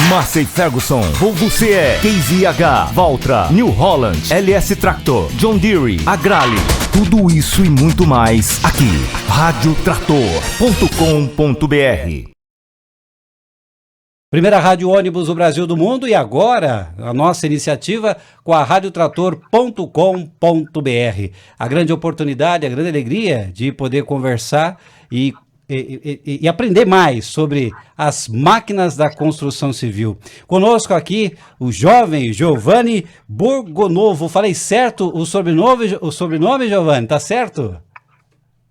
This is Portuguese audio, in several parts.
Massey Ferguson, Volvo CE, Case IH, Valtra, New Holland, LS Tractor, John Deere, Agrale. Tudo isso e muito mais aqui. Radiotrator.com.br. Primeira rádio ônibus do Brasil do mundo, e agora a nossa iniciativa com a radiotrator.com.br. A grande oportunidade, a grande alegria de poder conversar e aprender mais sobre as máquinas da construção civil. Conosco aqui o jovem Giovanni Borgonovo. Falei certo o sobrenome, Giovanni? Tá certo?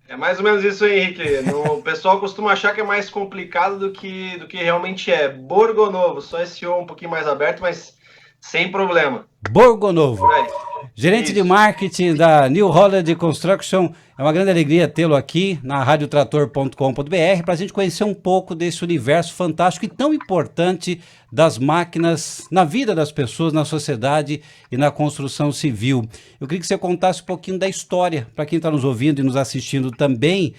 É mais ou menos isso aí, Henrique. O pessoal costuma achar que é mais complicado do que realmente é. Borgonovo, só esse O um pouquinho mais aberto, mas sem problema. Borgonovo. Gerente de marketing da New Holland Construction. É uma grande alegria tê-lo aqui na radiotrator.com.br para a gente conhecer um pouco desse universo fantástico e tão importante das máquinas na vida das pessoas, na sociedade e na construção civil. Eu queria que você contasse um pouquinho da história, para quem está nos ouvindo e nos assistindo também,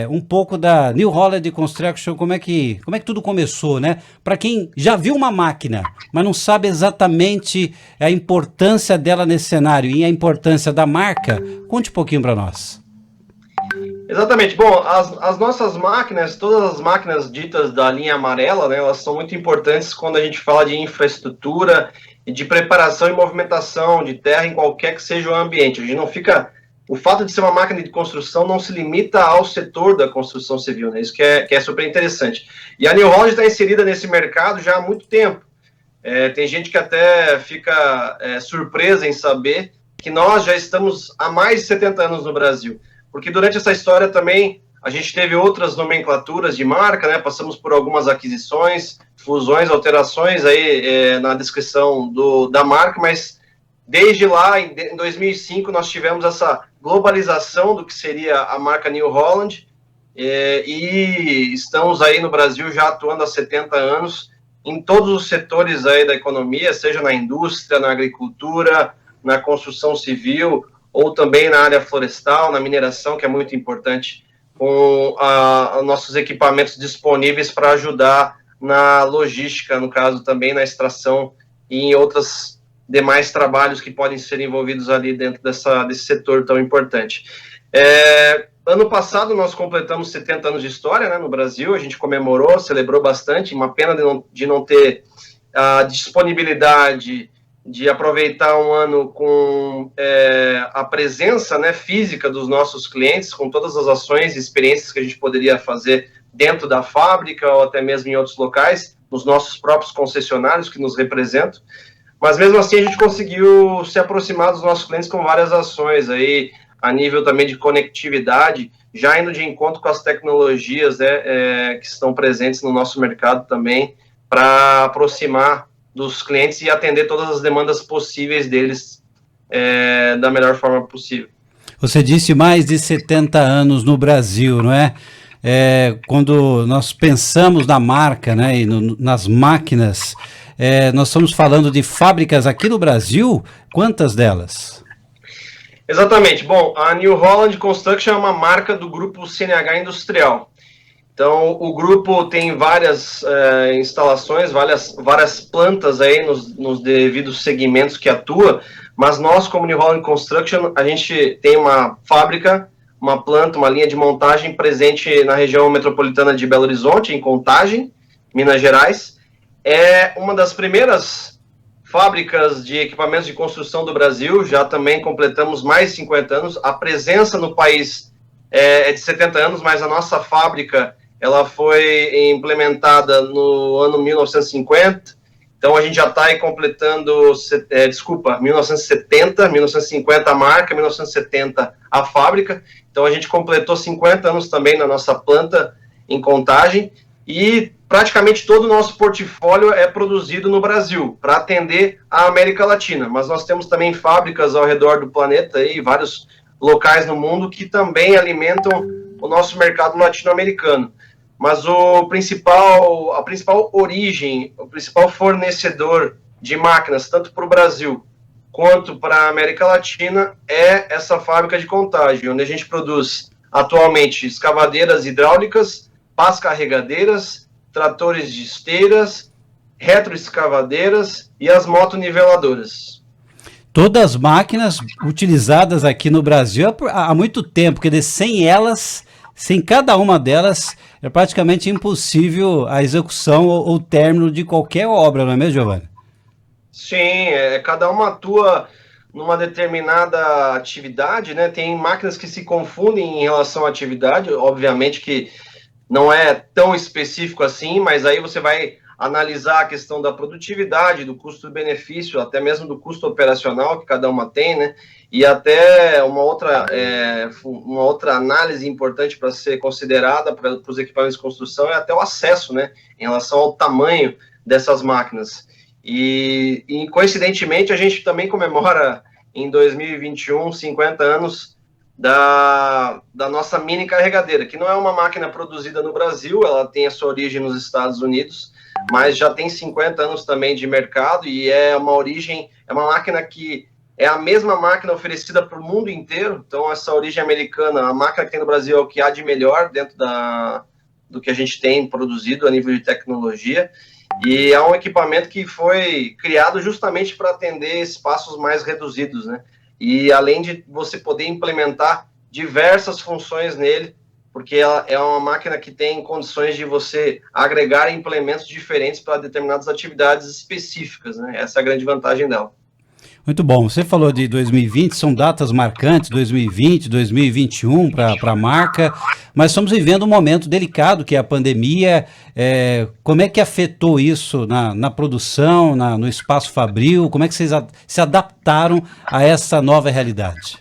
um pouco da New Holland Construction, como é que tudo começou, né? Para quem já viu uma máquina, mas não sabe exatamente a importância dela nesse cenário e a importância da marca, conte um pouquinho para nós. Exatamente. Bom, as nossas máquinas, todas as máquinas ditas da linha amarela, né, elas são muito importantes quando a gente fala de infraestrutura e de preparação e movimentação de terra em qualquer que seja o ambiente. A gente não fica... O fato de ser uma máquina de construção não se limita ao setor da construção civil, né? Isso que é super interessante. E a New Holland está inserida nesse mercado já há muito tempo. Tem gente que até fica surpresa em saber que nós já estamos há mais de 70 anos no Brasil. Porque durante essa história também a gente teve outras nomenclaturas de marca, né? Passamos por algumas aquisições, fusões, alterações aí na descrição da marca, mas desde lá, em 2005, nós tivemos essa globalização do que seria a marca New Holland, e estamos aí no Brasil já atuando há 70 anos em todos os setores aí da economia, seja na indústria, na agricultura, na construção civil, ou também na área florestal, na mineração, que é muito importante, com nossos equipamentos disponíveis para ajudar na logística, no caso também na extração e em outras demais trabalhos que podem ser envolvidos ali dentro desse setor tão importante. Ano passado nós completamos 70 anos de história, né, no Brasil, a gente comemorou, celebrou bastante, uma pena de não ter a disponibilidade de aproveitar um ano com a presença, né, física dos nossos clientes, com todas as ações e experiências que a gente poderia fazer dentro da fábrica ou até mesmo em outros locais, nos nossos próprios concessionários que nos representam. Mas mesmo assim a gente conseguiu se aproximar dos nossos clientes com várias ações aí, a nível também de conectividade, já indo de encontro com as tecnologias que estão presentes no nosso mercado também, para aproximar dos clientes e atender todas as demandas possíveis deles da melhor forma possível. Você disse mais de 70 anos no Brasil, não é? Quando nós pensamos na marca, né, e nas máquinas, nós estamos falando de fábricas aqui no Brasil, quantas delas? Exatamente. Bom, a New Holland Construction é uma marca do grupo CNH Industrial. Então, o grupo tem várias instalações, várias plantas aí nos devidos segmentos que atua, mas nós, como New Holland Construction, a gente tem uma fábrica, uma planta, uma linha de montagem presente na região metropolitana de Belo Horizonte, em Contagem, Minas Gerais. É uma das primeiras fábricas de equipamentos de construção do Brasil, já também completamos mais de 50 anos. A presença no país é de 70 anos, mas a nossa fábrica ela foi implementada no ano 1950, então a gente já está aí completando, 1950 a marca, 1970 a fábrica, então a gente completou 50 anos também na nossa planta em Contagem, e praticamente todo o nosso portfólio é produzido no Brasil, para atender a América Latina, mas nós temos também fábricas ao redor do planeta, e vários locais no mundo que também alimentam o nosso mercado latino-americano. Mas a principal origem, o principal fornecedor de máquinas, tanto para o Brasil quanto para a América Latina, é essa fábrica de Contagem, onde a gente produz atualmente escavadeiras hidráulicas, pás carregadeiras, tratores de esteiras, retroescavadeiras e as motoniveladoras. Todas as máquinas utilizadas aqui no Brasil há muito tempo, quer dizer, sem elas, sem cada uma delas, é praticamente impossível a execução ou término de qualquer obra, não é mesmo, Giovanni? Sim, cada uma atua numa determinada atividade, né? Tem máquinas que se confundem em relação à atividade, obviamente que não é tão específico assim, mas aí você vai analisar a questão da produtividade, do custo-benefício, até mesmo do custo operacional que cada uma tem, né? E até uma outra análise importante para ser considerada para os equipamentos de construção é até o acesso, né? Em relação ao tamanho dessas máquinas. E coincidentemente, a gente também comemora em 2021 50 anos da nossa mini carregadeira, que não é uma máquina produzida no Brasil, ela tem a sua origem nos Estados Unidos, mas já tem 50 anos também de mercado e é uma máquina que é a mesma máquina oferecida para o mundo inteiro. Então, essa origem americana, a máquina que tem no Brasil é o que há de melhor dentro do que a gente tem produzido a nível de tecnologia. E é um equipamento que foi criado justamente para atender espaços mais reduzidos, né? E além de você poder implementar diversas funções nele, porque ela é uma máquina que tem condições de você agregar implementos diferentes para determinadas atividades específicas, né? Essa é a grande vantagem dela. Muito bom. Você falou de 2020, são datas marcantes, 2020, 2021 para a marca, mas estamos vivendo um momento delicado, que é a pandemia. Como é que afetou isso na produção, no espaço fabril? Como é que vocês se adaptaram a essa nova realidade?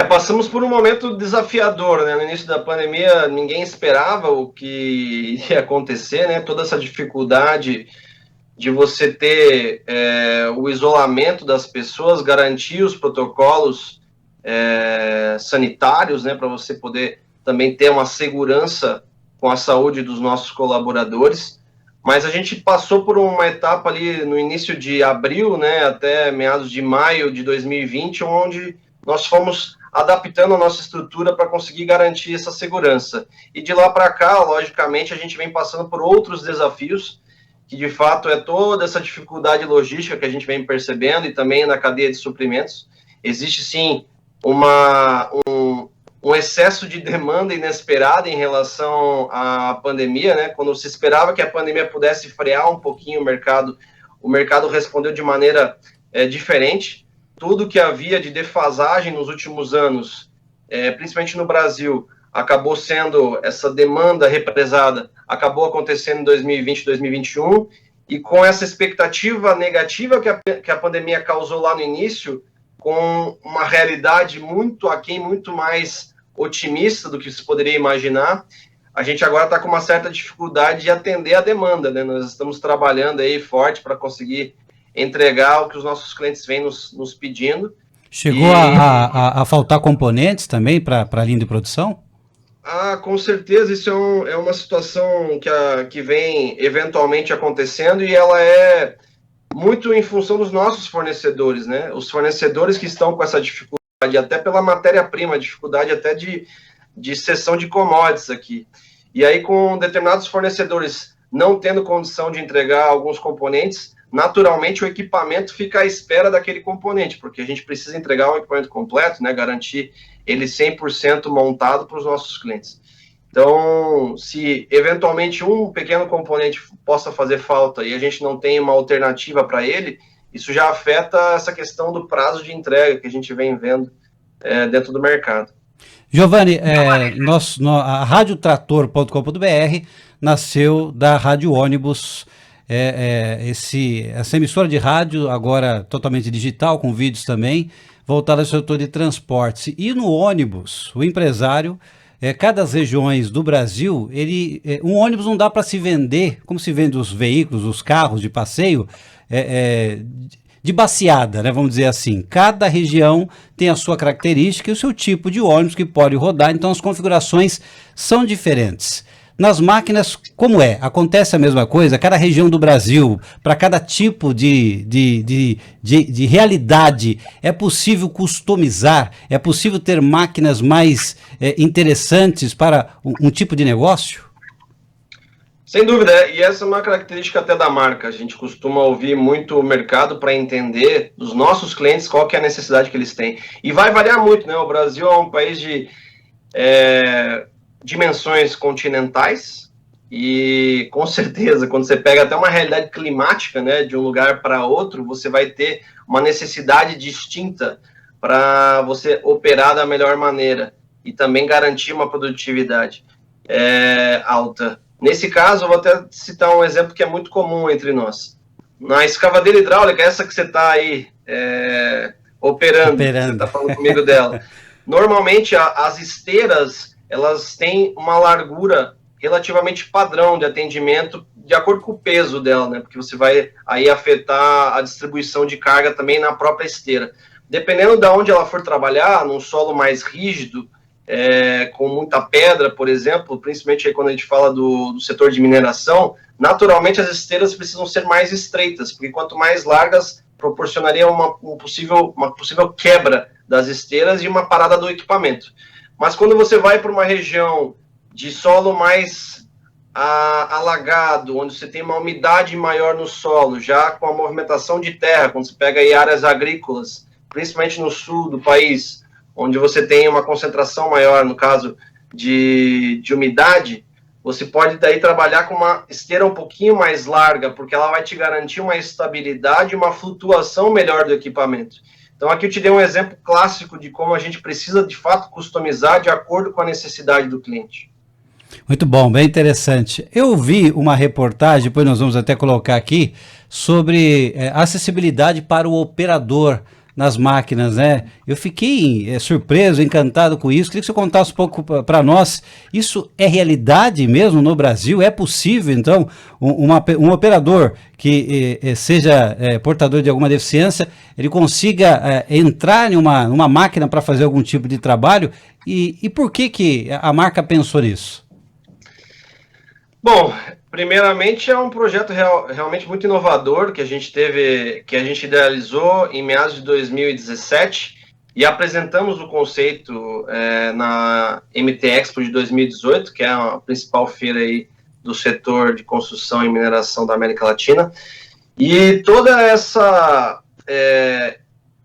Passamos por um momento desafiador, né? No início da pandemia, ninguém esperava o que ia acontecer, né? Toda essa dificuldade de você ter o isolamento das pessoas, garantir os protocolos sanitários, né? Para você poder também ter uma segurança com a saúde dos nossos colaboradores. Mas a gente passou por uma etapa ali no início de abril, né? Até meados de maio de 2020, onde nós fomos adaptando a nossa estrutura para conseguir garantir essa segurança. E de lá para cá, logicamente, a gente vem passando por outros desafios, que de fato é toda essa dificuldade logística que a gente vem percebendo e também na cadeia de suprimentos. Existe sim um excesso de demanda inesperada em relação à pandemia, né? Quando se esperava que a pandemia pudesse frear um pouquinho o mercado respondeu de maneira diferente. Tudo que havia de defasagem nos últimos anos, principalmente no Brasil, acabou sendo essa demanda represada, acabou acontecendo em 2020, 2021, e com essa expectativa negativa que a pandemia causou lá no início, com uma realidade muito aquém, muito mais otimista do que se poderia imaginar, a gente agora está com uma certa dificuldade de atender a demanda, né? Nós estamos trabalhando aí forte para conseguir entregar o que os nossos clientes vêm nos pedindo. Chegou a faltar componentes também para a linha de produção? Com certeza, isso é uma situação que vem eventualmente acontecendo e ela é muito em função dos nossos fornecedores, né? Os fornecedores que estão com essa dificuldade, até pela matéria-prima, dificuldade até de cessão de commodities aqui. E aí, com determinados fornecedores não tendo condição de entregar alguns componentes, naturalmente o equipamento fica à espera daquele componente, porque a gente precisa entregar o equipamento completo, né, garantir ele 100% montado para os nossos clientes. Então, se eventualmente um pequeno componente possa fazer falta e a gente não tem uma alternativa para ele, isso já afeta essa questão do prazo de entrega que a gente vem vendo dentro do mercado. Giovanni, a radiotrator.com.br nasceu da Rádio Ônibus, essa emissora de rádio agora totalmente digital, com vídeos também, voltada ao setor de transportes. E no ônibus, o empresário, cada das regiões do Brasil, um ônibus não dá para se vender, como se vende os veículos, os carros de passeio, de baseada, né, vamos dizer assim. Cada região tem a sua característica e o seu tipo de ônibus que pode rodar, então as configurações são diferentes. Nas máquinas, como é? Acontece a mesma coisa? Cada região do Brasil, para cada tipo de realidade, é possível customizar? É possível ter máquinas mais interessantes para um tipo de negócio? Sem dúvida, e essa é uma característica até da marca. A gente costuma ouvir muito o mercado para entender dos nossos clientes qual que é a necessidade que eles têm. E vai variar muito, né? O Brasil é um país de dimensões continentais e, com certeza, quando você pega até uma realidade climática, né, de um lugar para outro, você vai ter uma necessidade distinta para você operar da melhor maneira e também garantir uma produtividade alta. Nesse caso, eu vou até citar um exemplo que é muito comum entre nós. Na escavadeira hidráulica, essa que você está aí operando, você está falando comigo dela. Normalmente, as esteiras, elas têm uma largura relativamente padrão de atendimento de acordo com o peso dela, né? Porque você vai aí afetar a distribuição de carga também na própria esteira. Dependendo de onde ela for trabalhar, num solo mais rígido, com muita pedra, por exemplo, principalmente aí quando a gente fala do setor de mineração, naturalmente as esteiras precisam ser mais estreitas, porque quanto mais largas, proporcionaria uma possível quebra das esteiras e uma parada do equipamento. Mas quando você vai para uma região de solo mais alagado, onde você tem uma umidade maior no solo, já com a movimentação de terra, quando você pega aí áreas agrícolas, principalmente no sul do país, onde você tem uma concentração maior, no caso de umidade, você pode daí trabalhar com uma esteira um pouquinho mais larga, porque ela vai te garantir uma estabilidade e uma flutuação melhor do equipamento. Então aqui eu te dei um exemplo clássico de como a gente precisa de fato customizar de acordo com a necessidade do cliente. Muito bom, bem interessante. Eu vi uma reportagem, depois nós vamos até colocar aqui, sobre acessibilidade para o operador nas máquinas, né? Eu fiquei surpreso, encantado com isso. Queria que você contasse um pouco para nós. Isso é realidade mesmo no Brasil? É possível, então, um operador que seja portador de alguma deficiência, ele consiga entrar em uma máquina para fazer algum tipo de trabalho? E por que a marca pensou nisso? Bom, primeiramente é um projeto realmente muito inovador que a gente idealizou em meados de 2017 e apresentamos o conceito na MT Expo de 2018, que é a principal feira aí do setor de construção e mineração da América Latina. E toda essa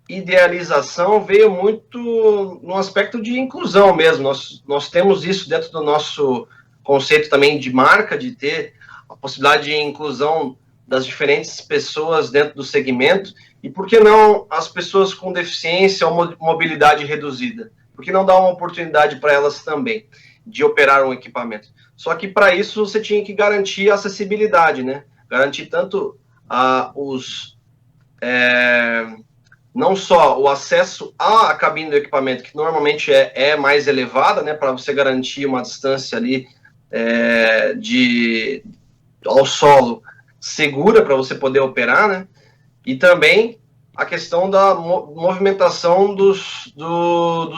idealização veio muito no aspecto de inclusão mesmo. Nós temos isso dentro do nosso conceito também de marca, de ter a possibilidade de inclusão das diferentes pessoas dentro do segmento, e por que não as pessoas com deficiência ou mobilidade reduzida? Por que não dar uma oportunidade para elas também de operar um equipamento? Só que para isso você tinha que garantir a acessibilidade, né? Garantir tanto não só o acesso à cabine do equipamento, que normalmente é mais elevada, né, para você garantir uma distância ali ao solo segura para você poder operar, né? E também a questão da movimentação dos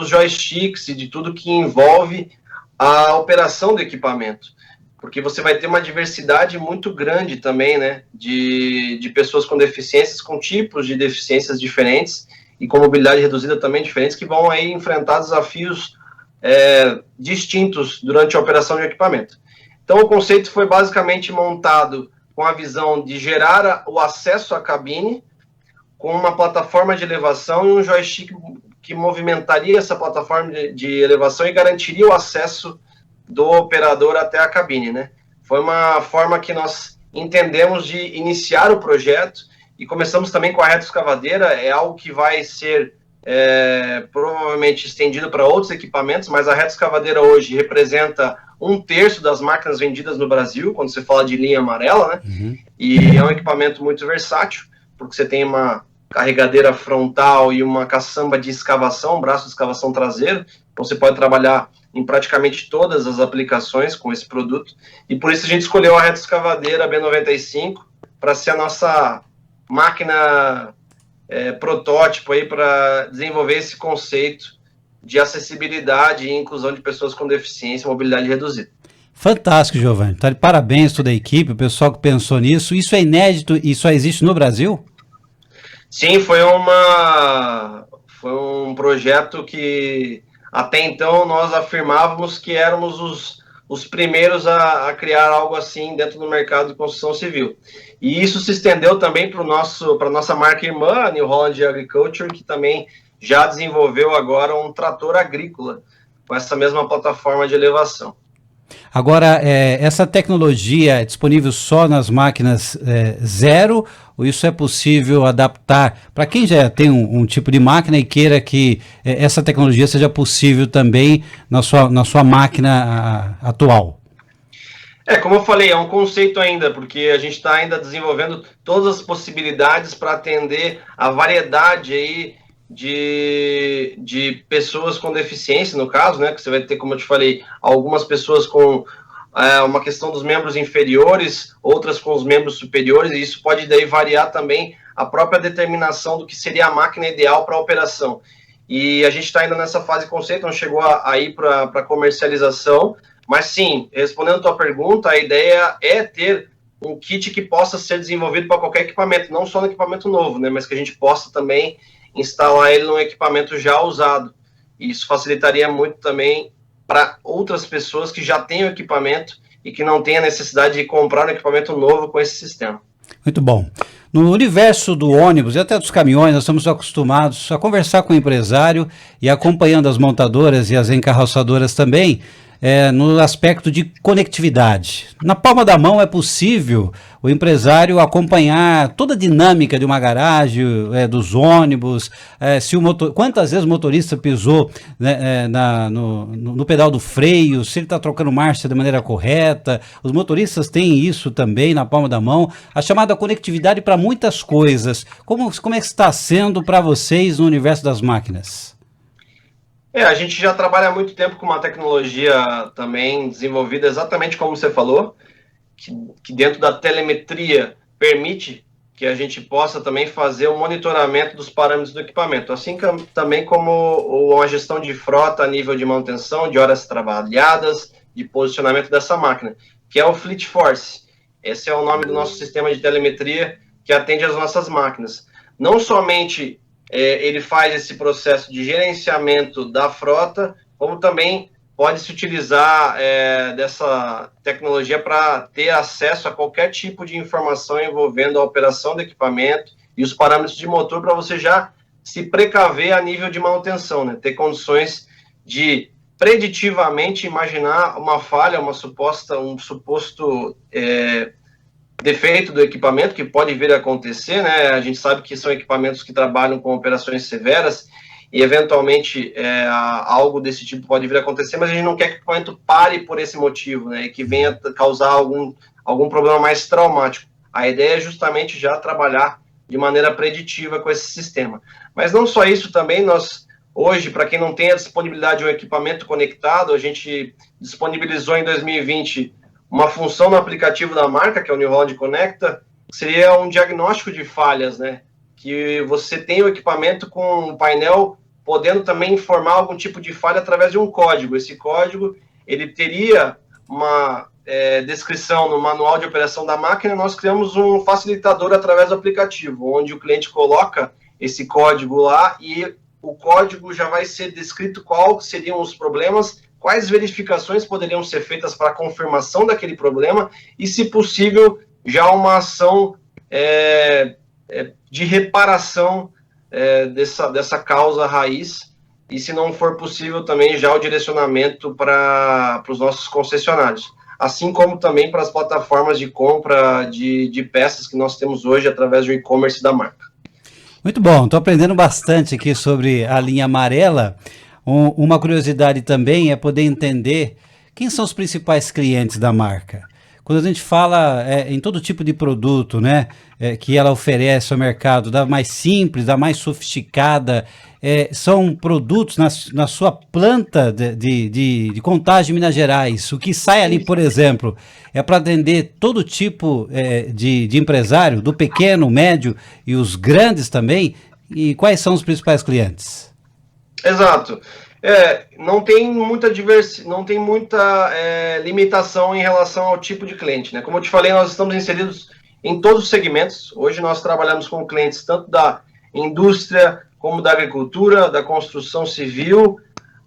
joysticks e de tudo que envolve a operação do equipamento, porque você vai ter uma diversidade muito grande também, né, de pessoas com deficiências, com tipos de deficiências diferentes e com mobilidade reduzida também diferentes, que vão aí enfrentar desafios distintos durante a operação de equipamento. Então, o conceito foi basicamente montado com a visão de gerar o acesso à cabine, com uma plataforma de elevação e um joystick que movimentaria essa plataforma de elevação e garantiria o acesso do operador até a cabine, né? Foi uma forma que nós entendemos de iniciar o projeto e começamos também com a retroescavadeira. É algo que vai ser provavelmente estendido para outros equipamentos, mas a retroescavadeira hoje representa 1/3 das máquinas vendidas no Brasil, quando você fala de linha amarela, né? Uhum. E é um equipamento muito versátil, porque você tem uma carregadeira frontal e uma caçamba de escavação, um braço de escavação traseiro, então você pode trabalhar em praticamente todas as aplicações com esse produto, e por isso a gente escolheu a retroescavadeira B95 para ser a nossa máquina protótipo aí para desenvolver esse conceito de acessibilidade e inclusão de pessoas com deficiência e mobilidade reduzida. Fantástico, Giovanni. Tá de parabéns toda a equipe, o pessoal que pensou nisso. Isso é inédito e só existe no Brasil? Sim, foi um projeto que até então nós afirmávamos que éramos os primeiros a criar algo assim dentro do mercado de construção civil. E isso se estendeu também para a nossa marca irmã, a New Holland Agriculture, que também já desenvolveu agora um trator agrícola com essa mesma plataforma de elevação. Agora, essa tecnologia é disponível só nas máquinas zero, ou isso é possível adaptar para quem já tem um tipo de máquina e queira que essa tecnologia seja possível também na sua máquina atual? Como eu falei, é um conceito ainda, porque a gente está ainda desenvolvendo todas as possibilidades para atender a variedade aí de pessoas com deficiência, no caso, né, que você vai ter, como eu te falei, algumas pessoas com uma questão dos membros inferiores, outras com os membros superiores, e isso pode daí variar também a própria determinação do que seria a máquina ideal para a operação. E a gente está ainda nessa fase de conceito, não chegou a ir para comercialização, mas sim, respondendo a tua pergunta, a ideia é ter um kit que possa ser desenvolvido para qualquer equipamento, não só no equipamento novo, né, mas que a gente possa também instalar ele num equipamento já usado. E isso facilitaria muito também para outras pessoas que já têm o equipamento e que não têm a necessidade de comprar um equipamento novo com esse sistema. Muito bom. No universo do ônibus e até dos caminhões, nós estamos acostumados a conversar com o empresário e acompanhando as montadoras e as encarroçadoras também, no aspecto de conectividade. Na palma da mão é possível o empresário acompanhar toda a dinâmica de uma garagem, dos ônibus, quantas vezes o motorista pisou, né, no pedal do freio, se ele está trocando marcha de maneira correta. Os motoristas têm isso também na palma da mão. A chamada conectividade para muitas coisas. Como é que está sendo para vocês no universo das máquinas? A gente já trabalha há muito tempo com uma tecnologia também desenvolvida exatamente como você falou, que dentro da telemetria permite que a gente possa também fazer o monitoramento dos parâmetros do equipamento, assim também como a gestão de frota a nível de manutenção, de horas trabalhadas, de posicionamento dessa máquina, que é o Fleet Force. Esse é o nome do nosso sistema de telemetria que atende às nossas máquinas. Não somente ele faz esse processo de gerenciamento da frota, como também pode se utilizar dessa tecnologia para ter acesso a qualquer tipo de informação envolvendo a operação do equipamento e os parâmetros de motor para você já se precaver a nível de manutenção, né? Ter condições de preditivamente imaginar uma falha, um suposto defeito do equipamento que pode vir a acontecer, né? A gente sabe que são equipamentos que trabalham com operações severas e eventualmente algo desse tipo pode vir a acontecer, mas a gente não quer que o equipamento pare por esse motivo, né? E que venha causar algum problema mais traumático. A ideia é justamente já trabalhar de maneira preditiva com esse sistema. Mas não só isso, também nós hoje, para quem não tem a disponibilidade de um equipamento conectado, a gente disponibilizou em 2020 uma função no aplicativo da marca, que é o New Holland Conecta, que seria um diagnóstico de falhas, né? Que você tem o equipamento com um painel podendo também informar algum tipo de falha através de um código. Esse código, ele teria uma descrição no manual de operação da máquina. Nós criamos um facilitador através do aplicativo, onde o cliente coloca esse código lá e o código já vai ser descrito quais seriam os problemas, quais verificações poderiam ser feitas para a confirmação daquele problema e, se possível, já uma ação de reparação dessa causa raiz e, se não for possível, também já o direcionamento para os nossos concessionários, assim como também para as plataformas de compra de peças que nós temos hoje através do e-commerce da marca. Muito bom, estou aprendendo bastante aqui sobre a linha amarela. Uma curiosidade também é poder entender quem são os principais clientes da marca. Quando a gente fala em todo tipo de produto, né, que ela oferece ao mercado, da mais simples, da mais sofisticada, são produtos na sua planta de Contagem de Minas Gerais. O que sai ali, por exemplo, é para atender todo tipo de empresário, do pequeno, médio e os grandes também. E quais são os principais clientes? Exato. Não tem muita limitação em relação ao tipo de cliente, né? Como eu te falei, nós estamos inseridos em todos os segmentos. Hoje nós trabalhamos com clientes tanto da indústria, como da agricultura, da construção civil,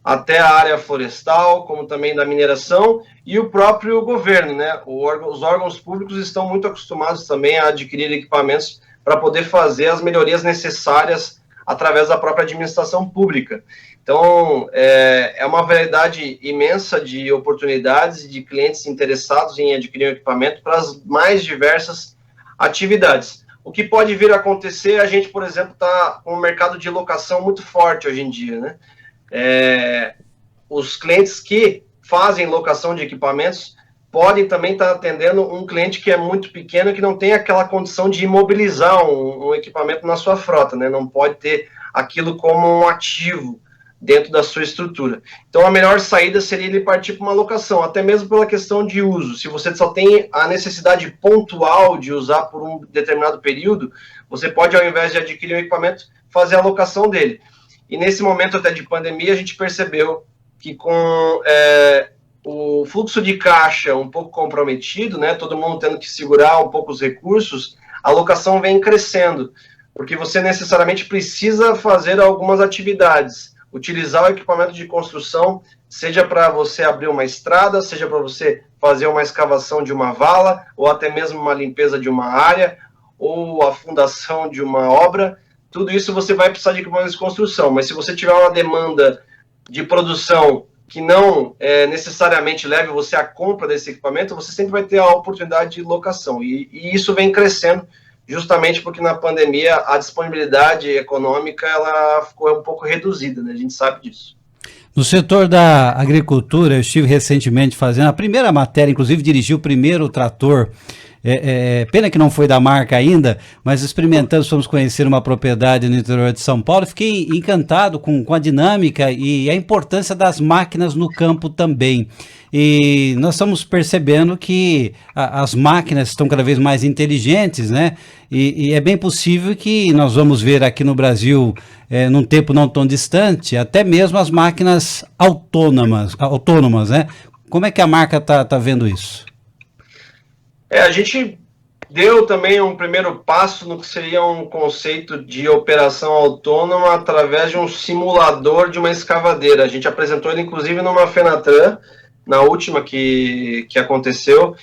até a área florestal, como também da mineração, e o próprio governo, né? Os órgãos públicos estão muito acostumados também a adquirir equipamentos para poder fazer as melhorias necessárias através da própria administração pública. Então, é uma variedade imensa de oportunidades e de clientes interessados em adquirir um equipamento para as mais diversas atividades. O que pode vir a acontecer, a gente, por exemplo, está com um mercado de locação muito forte hoje em dia, né? Os clientes que fazem locação de equipamentos podem também estar atendendo um cliente que é muito pequeno, que não tem aquela condição de imobilizar um equipamento na sua frota, né? Não pode ter aquilo como um ativo dentro da sua estrutura. Então, a melhor saída seria ele partir para uma locação, até mesmo pela questão de uso. Se você só tem a necessidade pontual de usar por um determinado período, você pode, ao invés de adquirir um equipamento, fazer a locação dele. E nesse momento até de pandemia, a gente percebeu que com o fluxo de caixa um pouco comprometido, né, todo mundo tendo que segurar um pouco os recursos, a locação vem crescendo, porque você necessariamente precisa fazer algumas atividades, utilizar o equipamento de construção, seja para você abrir uma estrada, seja para você fazer uma escavação de uma vala, ou até mesmo uma limpeza de uma área, ou a fundação de uma obra. Tudo isso você vai precisar de equipamento de construção, mas se você tiver uma demanda de produção que não necessariamente leve você à compra desse equipamento, você sempre vai ter a oportunidade de locação, e isso vem crescendo justamente porque na pandemia a disponibilidade econômica ela ficou um pouco reduzida, né? A gente sabe disso. No setor da agricultura, eu estive recentemente fazendo a primeira matéria, inclusive dirigi o primeiro trator. Pena que não foi da marca ainda, mas experimentando, fomos conhecer uma propriedade no interior de São Paulo. Fiquei encantado com a dinâmica e a importância das máquinas no campo também. E nós estamos percebendo que as máquinas estão cada vez mais inteligentes, né? E é bem possível que nós vamos ver aqui no Brasil, num tempo não tão distante, até mesmo as máquinas autônomas, né? Como é que a marca tá vendo isso? A gente deu também um primeiro passo no que seria um conceito de operação autônoma através de um simulador de uma escavadeira. A gente apresentou ele, inclusive, numa Fenatran, na última que aconteceu,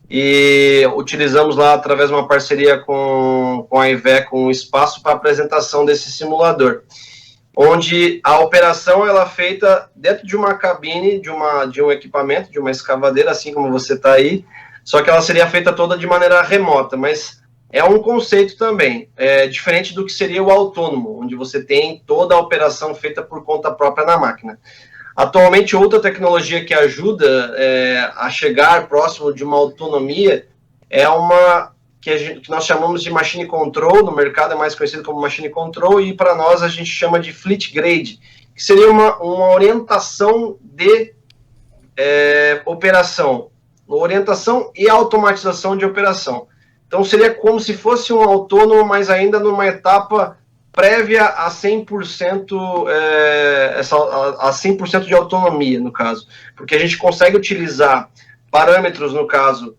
e utilizamos lá, através de uma parceria com a Iveco, um espaço para apresentação desse simulador, onde a operação ela é feita dentro de uma cabine, de um equipamento, de uma escavadeira, assim como você está aí, só que ela seria feita toda de maneira remota, mas é um conceito também, diferente do que seria o autônomo, onde você tem toda a operação feita por conta própria na máquina. Atualmente, outra tecnologia que ajuda a chegar próximo de uma autonomia é uma que nós chamamos de machine control, no mercado é mais conhecido como machine control, e para nós a gente chama de fleet grade, que seria uma orientação de operação, orientação e automatização de operação. Então seria como se fosse um autônomo, mas ainda numa etapa prévia a 100%, a 100% de autonomia, no caso. Porque a gente consegue utilizar parâmetros, no caso,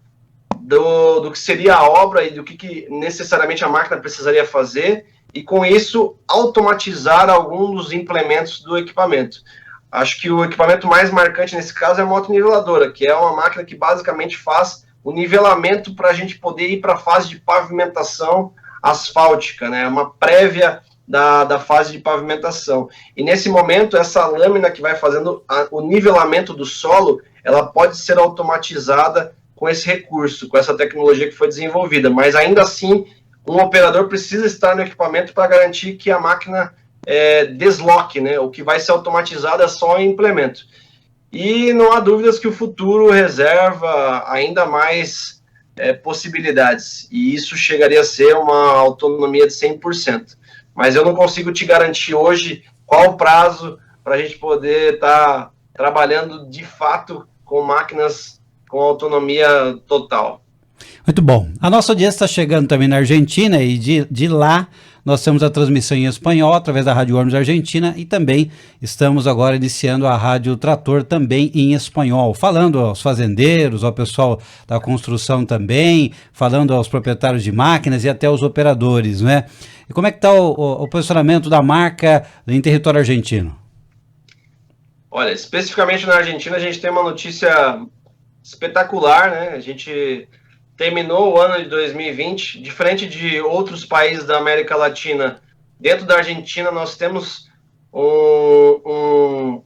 do que seria a obra e do que necessariamente a máquina precisaria fazer, e com isso automatizar alguns dos implementos do equipamento. Acho que o equipamento mais marcante nesse caso é a motoniveladora, que é uma máquina que basicamente faz o nivelamento para a gente poder ir para a fase de pavimentação asfáltica, né? Uma prévia da fase de pavimentação. E nesse momento, essa lâmina que vai fazendo o nivelamento do solo, ela pode ser automatizada com esse recurso, com essa tecnologia que foi desenvolvida. Mas ainda assim, um operador precisa estar no equipamento para garantir que a máquina desloque, né? O que vai ser automatizado é só o implemento. E não há dúvidas que o futuro reserva ainda mais possibilidades, e isso chegaria a ser uma autonomia de 100%. Mas eu não consigo te garantir hoje qual o prazo para a gente poder estar trabalhando de fato com máquinas com autonomia total. Muito bom. A nossa audiência está chegando também na Argentina, e de lá nós temos a transmissão em espanhol através da Rádio Worms Argentina, e também estamos agora iniciando a Rádio Trator também em espanhol, falando aos fazendeiros, ao pessoal da construção também, falando aos proprietários de máquinas e até aos operadores, né? E como é que está o posicionamento da marca em território argentino? Olha, especificamente na Argentina, a gente tem uma notícia espetacular, né? A gente terminou o ano de 2020, diferente de outros países da América Latina. Dentro da Argentina, nós temos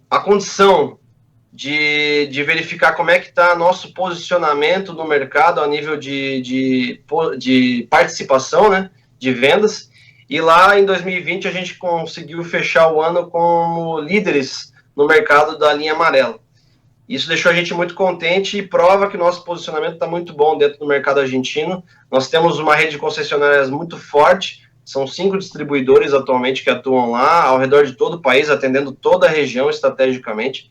a condição de verificar como é que está nosso posicionamento no mercado a nível de participação, né, de vendas. E lá em 2020 a gente conseguiu fechar o ano como líderes no mercado da linha amarela. Isso deixou a gente muito contente e prova que nosso posicionamento está muito bom dentro do mercado argentino. Nós temos uma rede de concessionárias muito forte, são 5 distribuidores atualmente que atuam lá, ao redor de todo o país, atendendo toda a região estrategicamente.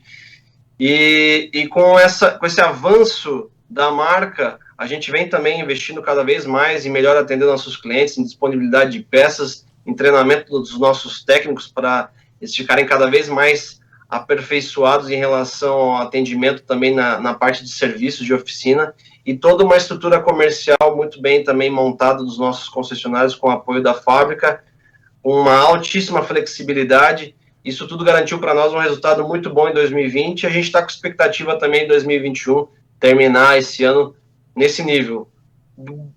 E com esse avanço da marca, a gente vem também investindo cada vez mais em melhor atender nossos clientes, em disponibilidade de peças, em treinamento dos nossos técnicos para eles ficarem cada vez mais aperfeiçoados em relação ao atendimento também na parte de serviços de oficina, e toda uma estrutura comercial muito bem também montada dos nossos concessionários com apoio da fábrica, uma altíssima flexibilidade. Isso tudo garantiu para nós um resultado muito bom em 2020, e a gente está com expectativa também em 2021 terminar esse ano nesse nível,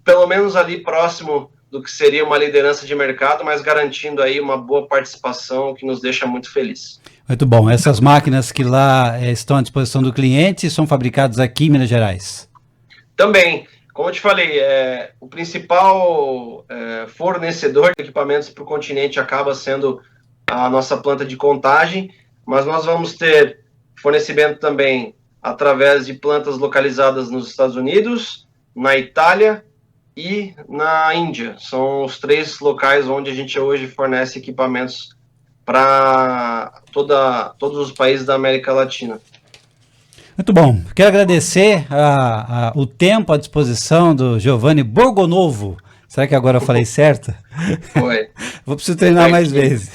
pelo menos ali próximo do que seria uma liderança de mercado, mas garantindo aí uma boa participação que nos deixa muito feliz. Muito bom. Essas máquinas que lá estão à disposição do cliente são fabricadas aqui em Minas Gerais? Também. Como eu te falei, o principal fornecedor de equipamentos para o continente acaba sendo a nossa planta de contagem, mas nós vamos ter fornecimento também através de plantas localizadas nos Estados Unidos, na Itália e na Índia. São os 3 locais onde a gente hoje fornece equipamentos para todos os países da América Latina. Muito bom. Quero agradecer o tempo à disposição do Giovanni Borgonovo. Será que agora eu falei certo? Foi. Vou precisar treinar mais vezes.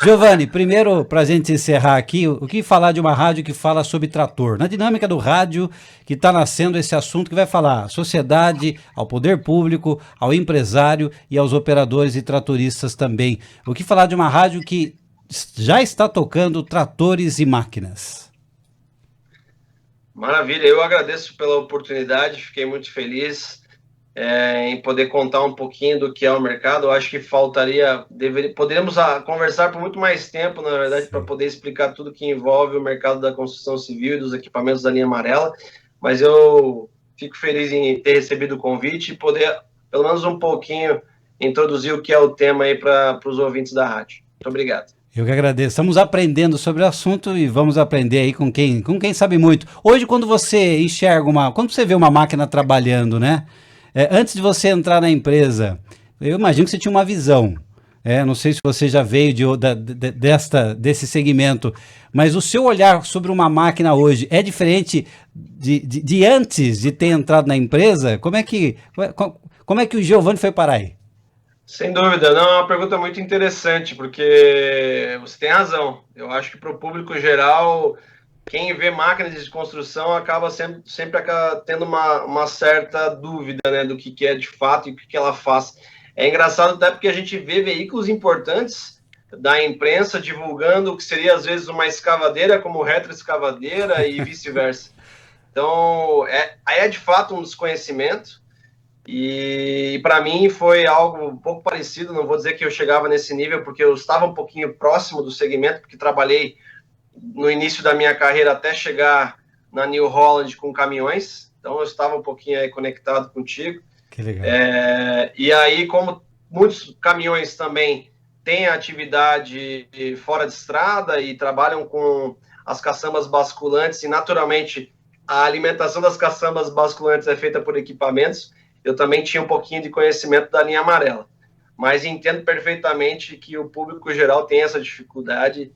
Giovanni, primeiro, para a gente encerrar aqui, o que falar de uma rádio que fala sobre trator? Na dinâmica do rádio que está nascendo esse assunto que vai falar à sociedade, ao poder público, ao empresário e aos operadores e tratoristas também. O que falar de uma rádio que já está tocando tratores e máquinas? Maravilha, eu agradeço pela oportunidade, fiquei muito feliz em poder contar um pouquinho do que é o mercado. Eu acho que poderíamos conversar por muito mais tempo, na verdade, para poder explicar tudo que envolve o mercado da construção civil e dos equipamentos da linha amarela, mas eu fico feliz em ter recebido o convite e poder, pelo menos um pouquinho, introduzir o que é o tema aí para os ouvintes da rádio. Muito obrigado. Eu que agradeço. Estamos aprendendo sobre o assunto e vamos aprender aí com quem sabe muito. Hoje, quando você enxerga quando você vê uma máquina trabalhando, né? Antes de você entrar na empresa, eu imagino que você tinha uma visão. Não sei se você já veio desse segmento, mas o seu olhar sobre uma máquina hoje é diferente de antes de ter entrado na empresa? Como é que o Giovanni foi parar aí? Sem dúvida, não, é uma pergunta muito interessante, porque você tem razão. Eu acho que para o público geral, quem vê máquinas de construção acaba sempre tendo uma certa dúvida, né, do que é de fato e o que ela faz. É engraçado até porque a gente vê veículos importantes da imprensa divulgando o que seria às vezes uma escavadeira como retroescavadeira e vice-versa. Então, é de fato um desconhecimento. E para mim foi algo um pouco parecido, não vou dizer que eu chegava nesse nível, porque eu estava um pouquinho próximo do segmento, porque trabalhei no início da minha carreira até chegar na New Holland com caminhões, então eu estava um pouquinho aí conectado contigo. Que legal. E aí, como muitos caminhões também têm atividade fora de estrada e trabalham com as caçambas basculantes, e naturalmente a alimentação das caçambas basculantes é feita por equipamentos, eu também tinha um pouquinho de conhecimento da linha amarela, mas entendo perfeitamente que o público geral tem essa dificuldade,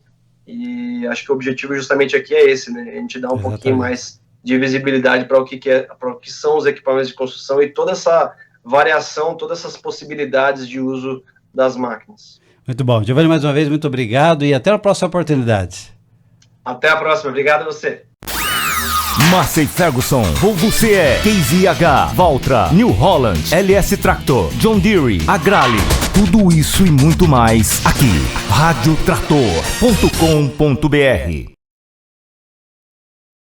e acho que o objetivo justamente aqui é esse, né? A gente dá um pouquinho mais de visibilidade para o que são os equipamentos de construção e toda essa variação, todas essas possibilidades de uso das máquinas. Muito bom. Giovanni, mais uma vez, muito obrigado e até a próxima oportunidade. Até a próxima. Obrigado a você. Massey Ferguson, Volvo CE, Case IH, Valtra, New Holland, LS Tractor, John Deere, Agrale. Tudo isso e muito mais aqui. Radiotrator.com.br